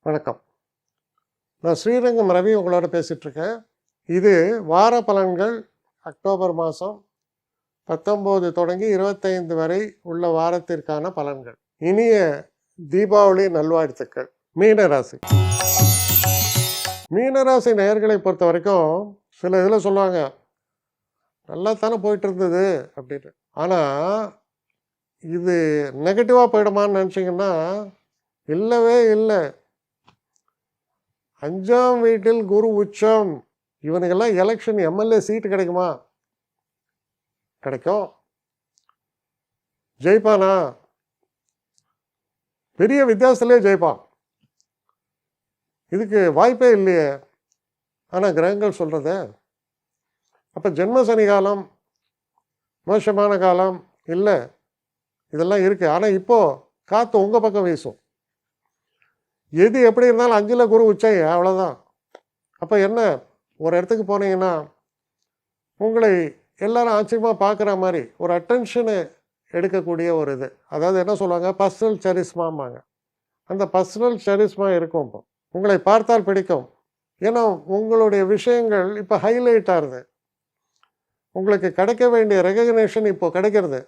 வணக்கம். நான் ஸ்ரீரங்கம் ரவி உங்களோட பேசிகிட்ருக்கேன். இது வார பலன்கள் அக்டோபர் மாதம் 19 தொடங்கி 25 வரை உள்ள வாரத்திற்கான பலன்கள். இனிய தீபாவளி நல்வாழ்த்துக்கள். மீனராசி. மீனராசி நேயர்களை பொறுத்த வரைக்கும் சில இதில் சொல்லுவாங்க, நல்லா தானே போயிட்டு இருந்தது அப்படின்னு. ஆனால் இது நெகட்டிவாக போயிடுமான்னு நினச்சிங்கன்னா இல்லவே இல்லை. 5ஆம் வீட்டில் குரு உச்சம். இவனுக்கெல்லாம் எலெக்ஷன் எம்எல்ஏ சீட்டு கிடைக்குமா? கிடைக்கும். ஜெயிப்பானா? பெரிய வித்தியாசத்திலே ஜெயிப்பான். இதுக்கு வாய்ப்பே இல்லையே. ஆனால் கிரகங்கள் சொல்கிறது, அப்போ ஜென்ம சனி காலம், மோசமான காலம் இல்லை, இதெல்லாம் இருக்குது. ஆனால் இப்போது காற்று உங்கள் பக்கம் வீசும். எது எப்படி இருந்தாலும் 5ல் குரு உச்சை, அவ்வளோதான். அப்போ என்ன, ஒரு இடத்துக்கு போனீங்கன்னா உங்களை எல்லாரும் ஆச்சரியமாக பார்க்குற மாதிரி ஒரு அட்டென்ஷனு எடுக்கக்கூடிய ஒரு இது, அதாவது என்ன சொல்லுவாங்க, பர்சனல் சரிஸ்மாம்பாங்க. அந்த பர்சனல் சரிஸ்மா இருக்கும். இப்போ உங்களை பார்த்தால் பிடிக்கும். ஏன்னா உங்களுடைய விஷயங்கள் இப்போ ஹைலைட் ஆகுது. உங்களுக்கு கிடைக்க வேண்டிய ரெகக்னேஷன் இப்போ கிடைக்கிறது.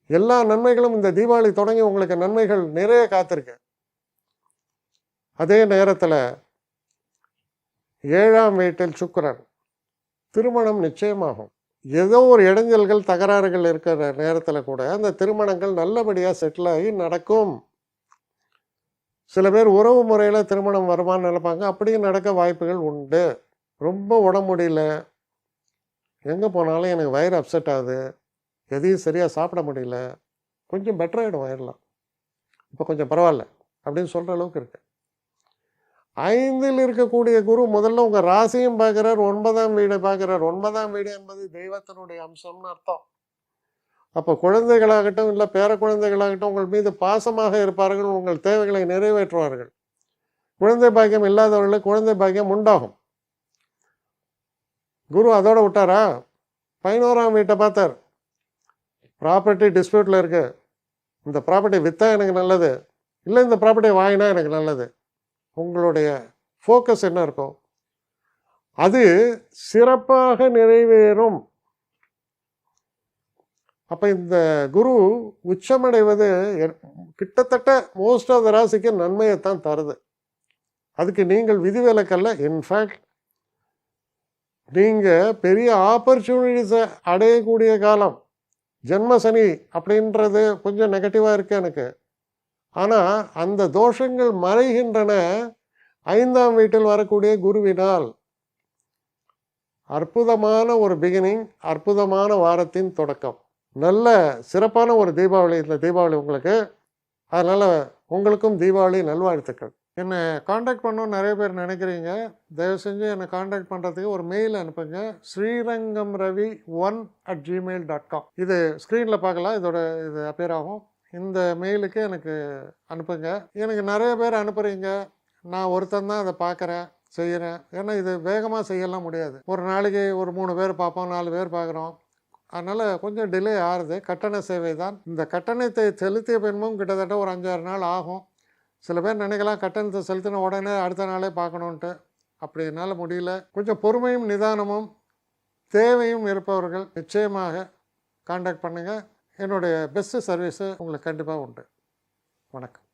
எல்லா நன்மைகளும் இந்த தீபாவளி தொடங்கி உங்களுக்கு நன்மைகள் நிறைய காத்திருக்கு. அதே நேரத்தில் 7ஆம் வீட்டில் சுக்கிரன், திருமணம் நிச்சயமாகும். ஏதோ ஒரு இடைஞ்சல்கள் தகராறுகள் இருக்கிற நேரத்தில் கூட அந்த திருமணங்கள் நல்லபடியாக செட்டில் ஆகி நடக்கும். சில பேர் உறவு முறையில் திருமணம் வருமானு நினைப்பாங்க, அப்படியும் நடக்க வாய்ப்புகள் உண்டு. ரொம்ப உடம்பு முடியல, எங்கே போனாலும் எனக்கு வயிறு அப்செட் ஆகுது, எதையும் சரியாக சாப்பிட முடியல, கொஞ்சம் பெட்டராகிடும் வயிறலாம், இப்போ கொஞ்சம் பரவாயில்ல அப்படின்னு சொல்கிற அளவுக்கு இருக்குது. 5ல் இருக்கக்கூடிய குரு முதல்ல உங்கள் ராசியும் பார்க்குறார், 9ஆம் வீடை பார்க்குறார். 9ஆம் வீடு என்பது தெய்வத்தினுடைய அம்சம்னு அர்த்தம். அப்போ குழந்தைகளாகட்டும் இல்லை பேர குழந்தைகளாகட்டும் உங்கள் மீது பாசமாக இருப்பார்கள், உங்கள் தேவைகளை நிறைவேற்றுவார்கள். குழந்தை பாக்கியம் இல்லாதவர்களுக்கு குழந்தை பாக்கியம் உண்டாகும். குரு அதோடு விட்டாரா, 11ஆம் வீட்டை பார்த்தார். ப்ராப்பர்ட்டி டிஸ்பியூட்டில் இருக்குது, இந்த ப்ராப்பர்ட்டி விற்றா எனக்கு நல்லது, இல்லை இந்த ப்ராப்பர்ட்டி வாங்கினா எனக்கு நல்லது. உங்களுடைய ஃபோக்கஸ் என்ன இருக்கும், அது சிறப்பாக நிறைவேறும். அப்போ இந்த குரு உச்சமடைவது கிட்டத்தட்ட மோஸ்ட் ஆஃப் த ராசிக்கு நன்மையைத்தான் தருது. அதுக்கு நீங்கள் விதிவிலக்கல்ல. இன்ஃபேக்ட் நீங்கள் பெரிய ஆப்பர்ச்சுனிட்டிஸை அடையக்கூடிய காலம். ஜென்ம சனி அப்படின்றது கொஞ்சம் நெகட்டிவாக இருக்குது எனக்கு. ஆனால் அந்த தோஷங்கள் மறைகின்றன 5ஆம் வீட்டில் வரக்கூடிய குருவினால். அற்புதமான ஒரு பிகினிங், அற்புதமான வாரத்தின் தொடக்கம். நல்ல சிறப்பான ஒரு தீபாவளி இந்த தீபாவளி உங்களுக்கு. அதனால் உங்களுக்கும் தீபாவளி நல்வாழ்த்துக்கள். என்னை காண்டாக்ட் பண்ணணும்னு நிறைய பேர் நினைக்கிறீங்க. தயவு செஞ்சு என்னை காண்டாக்ட் பண்ணுறதுக்கு ஒரு மெயில் அனுப்புங்க, srirangamravi1@gmail.com. இது ஸ்க்ரீனில் பார்க்கலாம், இது அப்பியர் ஆகும். இந்த மெயிலுக்கு எனக்கு அனுப்புங்க. எனக்கு நிறைய பேர் அனுப்புகிறீங்க, நான் ஒருத்தன் தான் அதை பார்க்குறேன், செய்கிறேன். ஏன்னா இது வேகமாக செய்யலாம் முடியாது. ஒரு நாளைக்கு ஒரு 3 பேர் பார்ப்போம், 4 பேர் பார்க்குறோம். அதனால் கொஞ்சம் டிலே ஆகுது. கட்டண சேவை தான். இந்த கட்டணத்தை செலுத்திய பின்பும் கிட்டத்தட்ட ஒரு 5-6 நாள் ஆகும். சில பேர் நினைக்கலாம் கட்டணத்தை செலுத்தின உடனே அடுத்த நாளே பார்க்கணுன்ட்டு. அப்படி என்னால் முடியல. கொஞ்சம் பொறுமையும் நிதானமும் தேவையும் இருப்பவர்கள் நிச்சயமாக காண்டாக்ட் பண்ணுங்கள். என்னுடைய பெஸ்ட்டு சர்வீஸு உங்களுக்கு கண்டிப்பாக உண்டு. வணக்கம்.